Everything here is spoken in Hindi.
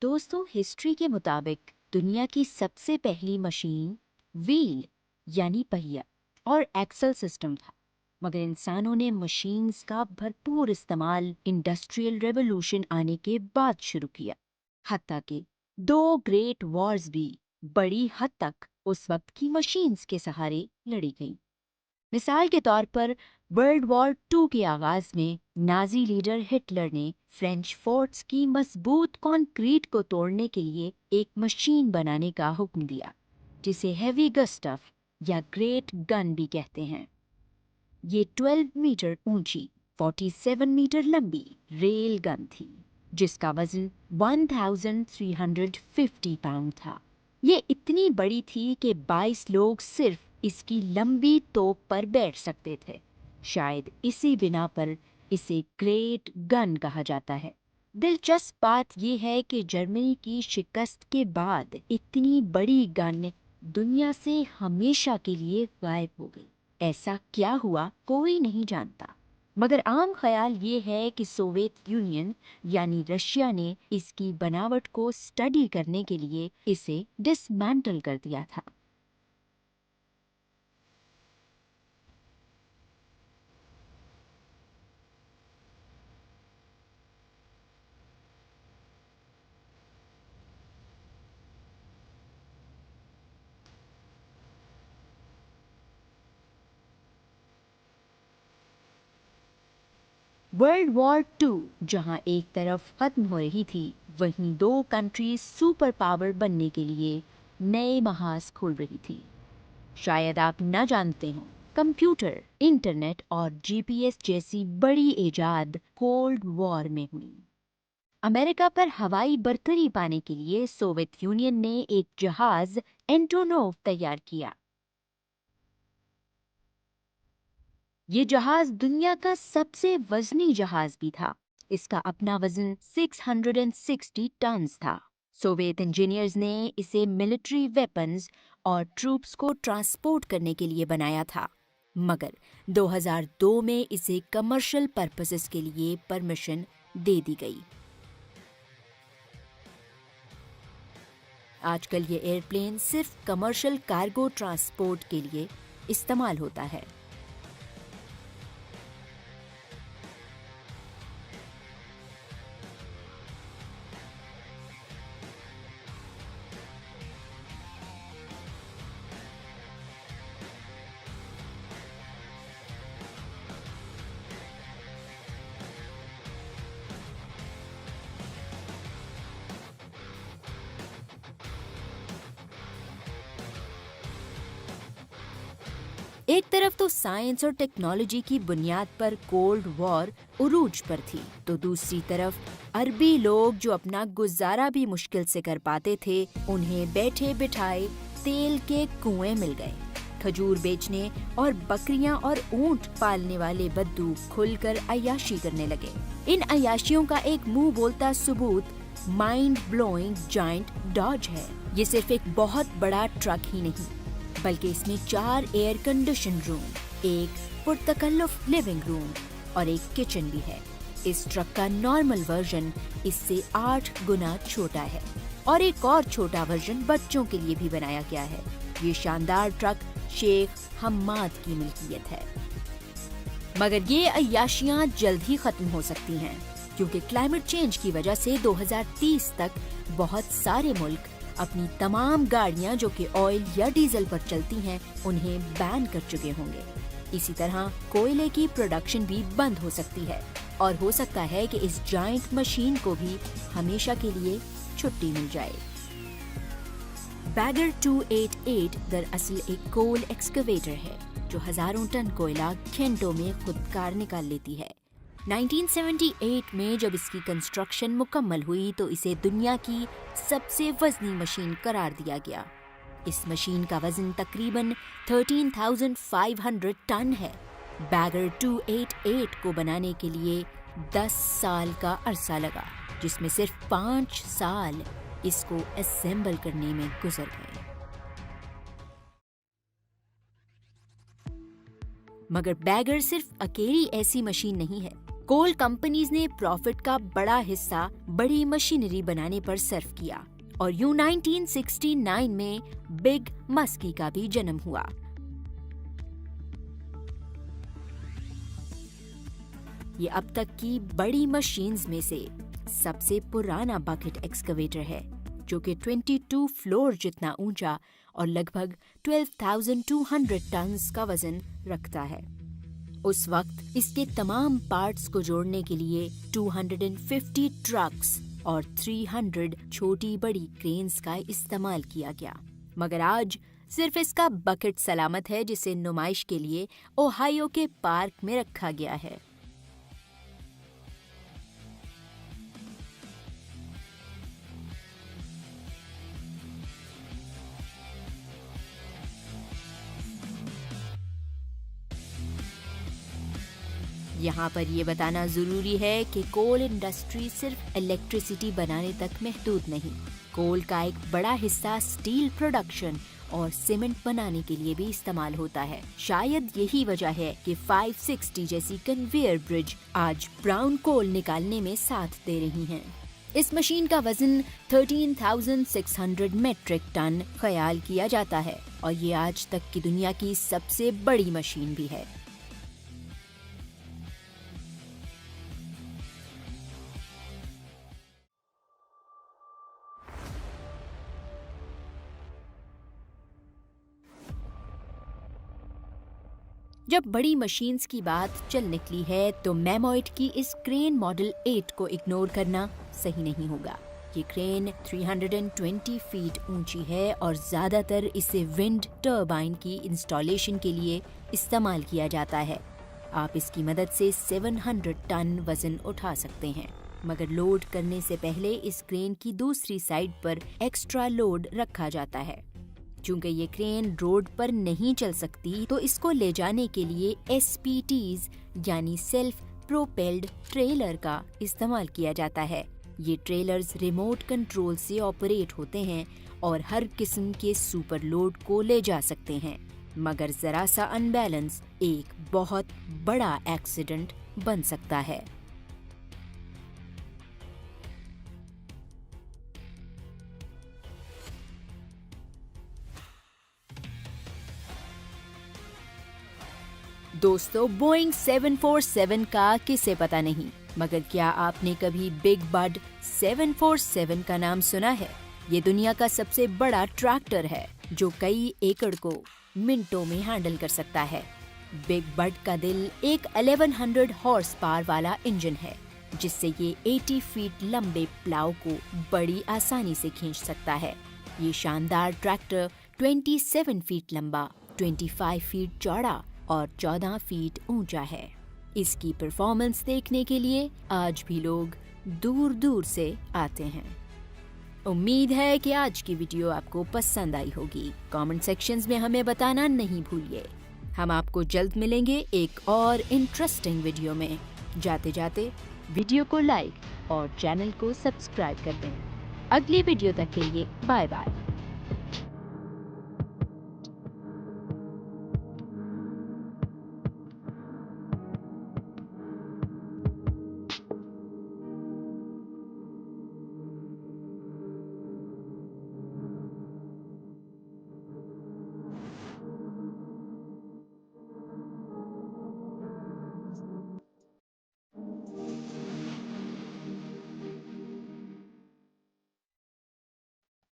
दोस्तों, हिस्ट्री के मुताबिक दुनिया की सबसे पहली मशीन व्हील यानी पहिया और एक्सल सिस्टम था। मगर इंसानों ने मशीन्स का भरपूर इस्तेमाल इंडस्ट्रियल रेवोल्यूशन आने के बाद शुरू किया। हत्ता कि दो ग्रेट वॉर्स भी बड़ी हद तक उस वक्त की मशीन्स के सहारे लड़ी गईं। मिसाल के तौर पर वर्ल्ड वॉर टू के आगाज में नाजी लीडर हिटलर ने फ्रेंच फोर्ट्स की मजबूत कंक्रीट को तोड़ने के लिए एक मशीन बनाने का हुक्म दिया, जिसे हेवी गस्टफ या ग्रेट गन भी कहते हैं। ये 12 मीटर ऊंची, 47 मीटर लंबी रेल गन थी, जिसका वजन 1350 पाउंड था। ये इतनी बड़ी थी कि 22 लोग सिर्फ इसकी लंबी तोप पर बैठ सकते थे। शायद इसी बिना पर इसे ग्रेट गन कहा जाता है। दिलचस्प बात यह है कि जर्मनी की शिकस्त के बाद इतनी बड़ी गन दुनिया से हमेशा के लिए गायब हो गई। ऐसा क्या हुआ, कोई नहीं जानता। मगर आम ख्याल ये है कि सोवियत यूनियन यानी रशिया ने इसकी बनावट को स्टडी करने के लिए इसे डिसमेंटल कर दिया था। वर्ल्ड वॉर टू जहां एक तरफ खत्म हो रही थी, वहीं दो कंट्रीज सुपर पावर बनने के लिए नए महाज खोल रही थी। शायद आप न जानते हो, कंप्यूटर, इंटरनेट और जीपीएस जैसी बड़ी इजाद कोल्ड वॉर में हुई। अमेरिका पर हवाई बर्तरी पाने के लिए सोवियत यूनियन ने एक जहाज एंटोनोव तैयार किया। ये जहाज दुनिया का सबसे वजनी जहाज भी था। इसका अपना वजन 660 टन था। सोवियत इंजीनियर्स ने इसे मिलिट्री वेपन्स और ट्रूप्स को ट्रांसपोर्ट करने के लिए बनाया था। मगर 2002 में इसे कमर्शियल पर्पसेस के लिए परमिशन दे दी गई। आजकल ये एयरप्लेन सिर्फ कमर्शियल कार्गो ट्रांसपोर्ट के लिए इस्तेमाल होता है। एक तरफ तो साइंस और टेक्नोलॉजी की बुनियाद पर कोल्ड वॉर उरूज पर थी, तो दूसरी तरफ अरबी लोग जो अपना गुजारा भी मुश्किल से कर पाते थे, उन्हें बैठे बिठाए तेल के कुएं मिल गए। खजूर बेचने और बकरियां और ऊंट पालने वाले बद्दू खुलकर अय्याशी करने लगे। इन अय्याशियों का एक मुंह बोलता सबूत माइंड ब्लोइंग जायंट डॉज है। ये सिर्फ एक बहुत बड़ा ट्रक ही नहीं, बल्कि इसमें 4 एयर कंडीशन रूम, एक पुरतकल्लुफ लिविंग रूम और एक किचन भी है। इस ट्रक का नॉर्मल वर्जन इससे 8 गुना छोटा है और एक और छोटा वर्जन बच्चों के लिए भी बनाया गया है। ये शानदार ट्रक शेख हम्माद की मिल्कियत है। मगर ये अय्याशियां जल्द ही खत्म हो सकती हैं, क्योंकि क्लाइमेट चेंज की वजह से 2030 तक बहुत सारे मुल्क अपनी तमाम गाड़ियां जो कि ऑयल या डीजल पर चलती हैं, उन्हें बैन कर चुके होंगे। इसी तरह कोयले की प्रोडक्शन भी बंद हो सकती है और हो सकता है कि इस जायंट मशीन को भी हमेशा के लिए छुट्टी मिल जाए। बैगर 288 दरअसल एक कोल एक्सकवेटर है जो हजारों टन कोयला घंटों में खुदकार निकाल लेती है। 1978 में जब इसकी कंस्ट्रक्शन मुकम्मल हुई तो इसे दुनिया की सबसे वजनी मशीन करार दिया गया। इस मशीन का वजन तकरीबन 13,500 टन है। बैगर 288 को बनाने के लिए 10 साल का अरसा लगा, जिसमें सिर्फ 5 साल इसको असेंबल करने में गुजर गए। मगर बैगर सिर्फ अकेली ऐसी मशीन नहीं है। कोल कंपनीज ने प्रॉफिट का बड़ा हिस्सा बड़ी मशीनरी बनाने पर सर्व किया और यूं 1969 में बिग मस्की का भी जन्म हुआ। ये अब तक की बड़ी मशीन्स में से सबसे पुराना बकेट एक्सकवेटर है, जो कि 22 फ्लोर जितना ऊंचा और लगभग 12,200 टन्स का वजन रखता है। उस वक्त इसके तमाम पार्ट्स को जोड़ने के लिए 250 ट्रक्स और 300 छोटी बड़ी क्रेन्स का इस्तेमाल किया गया, मगर आज सिर्फ इसका बकेट सलामत है, जिसे नुमाइश के लिए ओहायो के पार्क में रखा गया है। यहाँ पर ये बताना जरूरी है कि कोल इंडस्ट्री सिर्फ इलेक्ट्रिसिटी बनाने तक महदूद नहीं। कोल का एक बड़ा हिस्सा स्टील प्रोडक्शन और सीमेंट बनाने के लिए भी इस्तेमाल होता है। शायद यही वजह है कि 560 जैसी कन्वेयर ब्रिज आज ब्राउन कोल निकालने में साथ दे रही हैं। इस मशीन का वजन 13,600 मेट्रिक टन ख्याल किया जाता है और ये आज तक की दुनिया की सबसे बड़ी मशीन भी है। जब बड़ी मशीन्स की बात चल निकली है तो मैमोइट की इस क्रेन मॉडल 8 को इग्नोर करना सही नहीं होगा। ये क्रेन 320 फीट ऊंची है और ज्यादातर इसे विंड टर्बाइन की इंस्टॉलेशन के लिए इस्तेमाल किया जाता है। आप इसकी मदद से 700 टन वजन उठा सकते हैं, मगर लोड करने से पहले इस क्रेन की दूसरी साइड पर एक्स्ट्रा लोड रखा जाता है। चूंकि ये क्रेन रोड पर नहीं चल सकती, तो इसको ले जाने के लिए SPTs यानी सेल्फ प्रोपेल्ड ट्रेलर का इस्तेमाल किया जाता है। ये ट्रेलर्स रिमोट कंट्रोल से ऑपरेट होते हैं और हर किस्म के सुपर लोड को ले जा सकते हैं, मगर जरा सा अनबैलेंस एक बहुत बड़ा एक्सीडेंट बन सकता है। दोस्तों, बोइंग 747 का किसे पता नहीं, मगर क्या आपने कभी बिग बड 747 का नाम सुना है? ये दुनिया का सबसे बड़ा ट्रैक्टर है जो कई एकड़ को मिनटों में हैंडल कर सकता है। बिग बड का दिल एक 1100 हॉर्स पावर वाला इंजन है, जिससे ये 80 फीट लंबे प्लाव को बड़ी आसानी से खींच सकता है। ये शानदार ट्रैक्टर 27 फीट लंबा, 25 फीट चौड़ा और 14 फीट ऊंचा है। इसकी परफॉर्मेंस देखने के लिए आज भी लोग दूर दूर से आते हैं। उम्मीद है कि आज की वीडियो आपको पसंद आई होगी। कमेंट सेक्शंस में हमें बताना नहीं भूलिए। हम आपको जल्द मिलेंगे एक और इंटरेस्टिंग वीडियो में। जाते जाते वीडियो को लाइक और चैनल को सब्सक्राइब कर दें। अगली वीडियो तक के लिए बाय बाय।